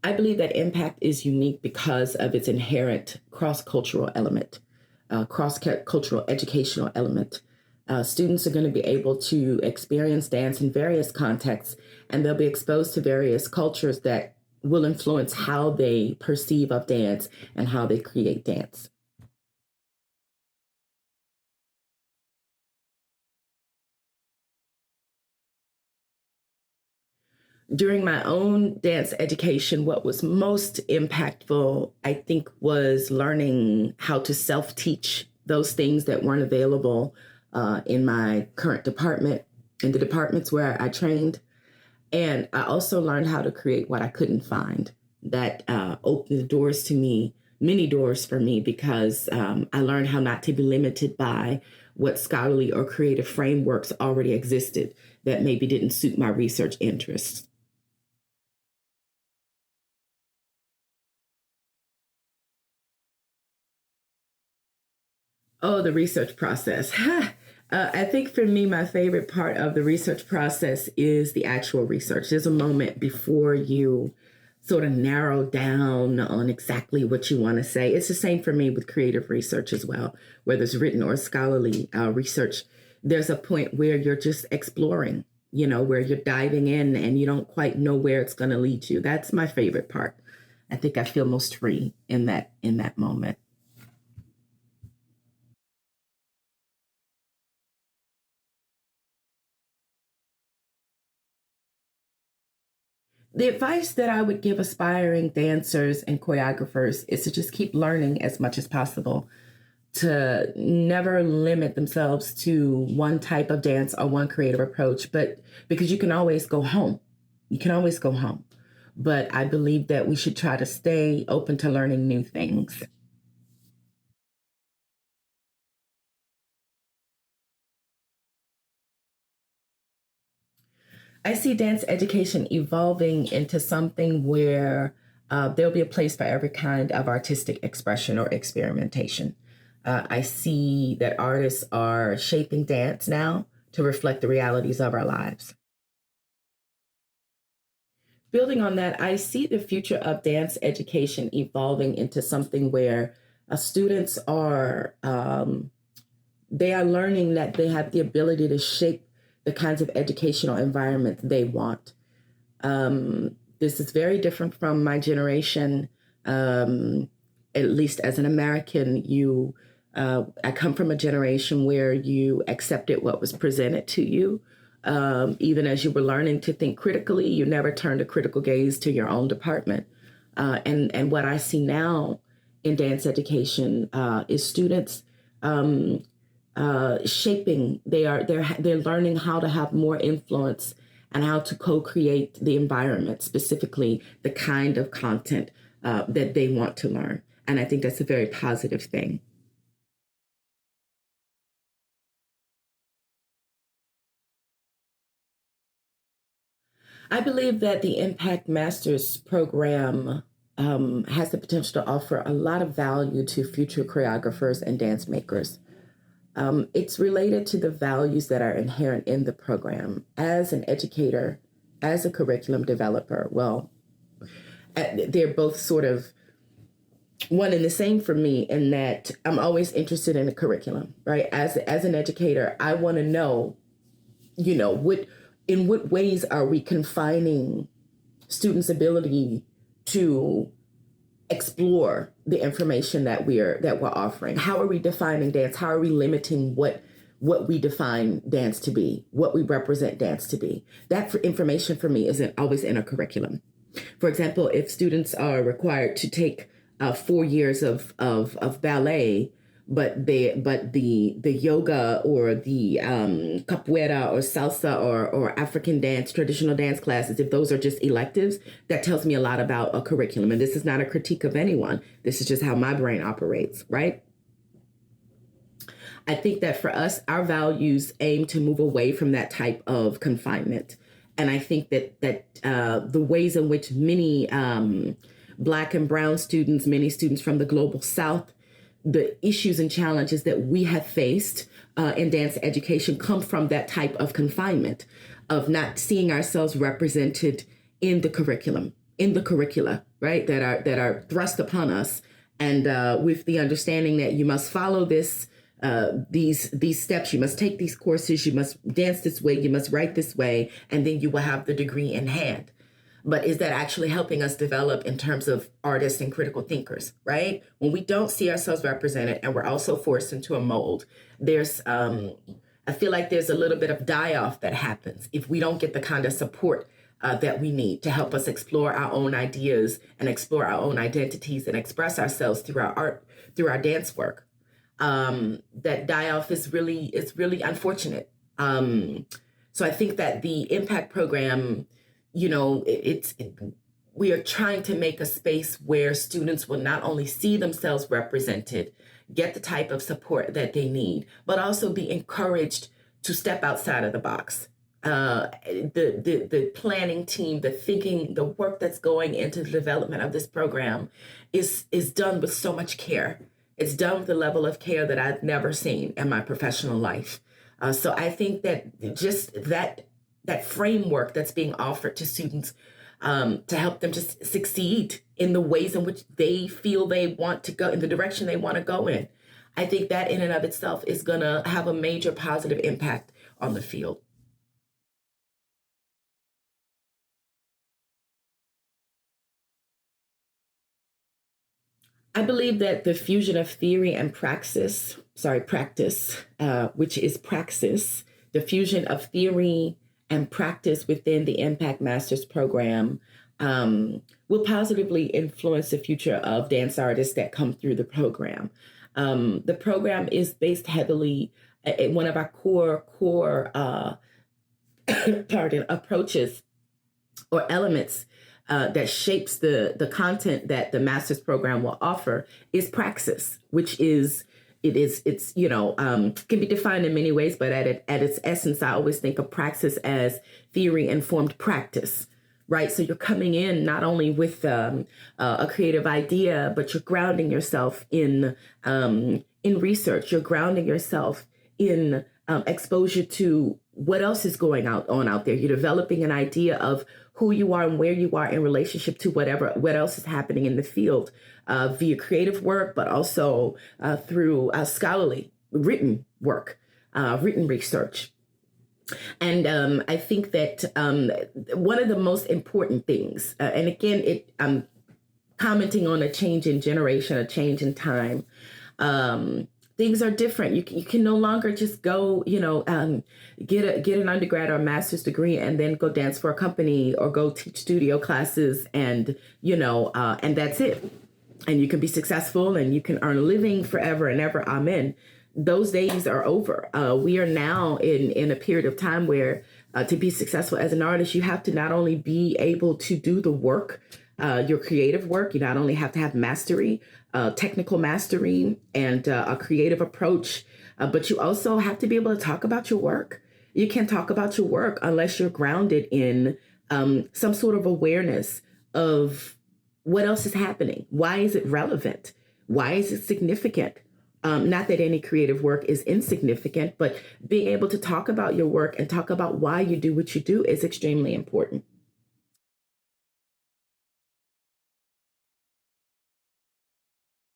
I believe that impact is unique because of its inherent cross-cultural element, cross-cultural educational element. Students are going to be able to experience dance in various contexts, and they'll be exposed to various cultures that will influence how they perceive of dance and how they create dance. During my own dance education, what was most impactful, I think, was learning how to self teach those things that weren't available in my current department, in the departments where I trained. And I also learned how to create what I couldn't find. That opened the doors to me, many doors for me, because I learned how not to be limited by what scholarly or creative frameworks already existed that maybe didn't suit my research interests. Oh, the research process. I think for me, my favorite part of the research process is the actual research. There's a moment before you sort of narrow down on exactly what you want to say. It's the same for me with creative research as well, whether it's written or scholarly research. There's a point where you're just exploring, where you're diving in and you don't quite know where it's going to lead you. That's my favorite part. I think I feel most free in that moment. The advice that I would give aspiring dancers and choreographers is to just keep learning as much as possible, to never limit themselves to one type of dance or one creative approach, but because you can always go home. You can always go home. But I believe that we should try to stay open to learning new things. I see dance education evolving into something where there'll be a place for every kind of artistic expression or experimentation. I see that artists are shaping dance now to reflect the realities of our lives. Building on that, I see the future of dance education evolving into something where students are they are learning that they have the ability to shape the kinds of educational environment they want. This is very different from my generation. Um, at least as an American, I come from a generation where you accepted what was presented to you. Even as you were learning to think critically, you never turned a critical gaze to your own department. And what I see now in dance education is students shaping. They're learning how to have more influence and how to co-create the environment, specifically the kind of content that they want to learn. And I think that's a very positive thing. I believe that the Impact Masters program has the potential to offer a lot of value to future choreographers and dance makers. It's related to the values that are inherent in the program. As an educator, as a curriculum developer, well, they're both sort of one and the same for me in that I'm always interested in a curriculum, right? As an educator, I want to know, what in what ways are we confining students' ability to explore the information that we're offering? How are we defining dance? How are we limiting what we define dance to be, what we represent dance to be? That information for me isn't always in a curriculum. For example, if students are required to take 4 years of ballet, but the yoga or the capoeira or salsa or African dance, traditional dance classes, if those are just electives, that tells me a lot about a curriculum. And this is not a critique of anyone. This is just how my brain operates, right? I think that for us, our values aim to move away from that type of confinement. And I think that the ways in which many Black and Brown students, many students from the global South, the issues and challenges that we have faced in dance education come from that type of confinement, of not seeing ourselves represented in the curriculum, in the curricula, right? That are thrust upon us, and with the understanding that you must follow these steps, you must take these courses, you must dance this way, you must write this way, and then you will have the degree in hand. But is that actually helping us develop in terms of artists and critical thinkers, right? When we don't see ourselves represented and we're also forced into a mold, there's, I feel like there's a little bit of die-off that happens if we don't get the kind of support that we need to help us explore our own ideas and explore our own identities and express ourselves through our art, through our dance work. That die-off is really unfortunate. So I think that the impact program, we are trying to make a space where students will not only see themselves represented, get the type of support that they need, but also be encouraged to step outside of the box. The planning team, the thinking, the work that's going into the development of this program is done with so much care. It's done with a level of care that I've never seen in my professional life. So I think that just that framework that's being offered to students to help them just succeed in the ways in which they feel they want to go, in the direction they want to go in. I think that in and of itself is going to have a major positive impact on the field. I believe that the fusion of theory and practice, which is praxis, the fusion of theory and practice within the Impact Masters program will positively influence the future of dance artists that come through the program. The program is based heavily one of our core approaches or elements that shapes the content that the master's program will offer is praxis, which is can be defined in many ways, but at its essence, I always think of praxis as theory informed practice. Right. So you're coming in not only with a creative idea, but you're grounding yourself in research. You're grounding yourself in exposure to what else is going on out there. You're developing an idea of who you are and where you are in relationship to what else is happening in the field via creative work, but also through scholarly written work, written research. And I think that one of the most important things, and again, I'm commenting on a change in generation, a change in time. Things are different. You can no longer just go, get an undergrad or a master's degree and then go dance for a company or go teach studio classes and that's it. And you can be successful and you can earn a living forever and ever. Amen. Those days are over. We are now in a period of time where to be successful as an artist, you have to not only be able to do the work, your creative work, you not only have to have mastery, technical mastery and a creative approach, but you also have to be able to talk about your work. You can't talk about your work unless you're grounded in some sort of awareness of what else is happening. Why is it relevant? Why is it significant? Not that any creative work is insignificant, but being able to talk about your work and talk about why you do what you do is extremely important.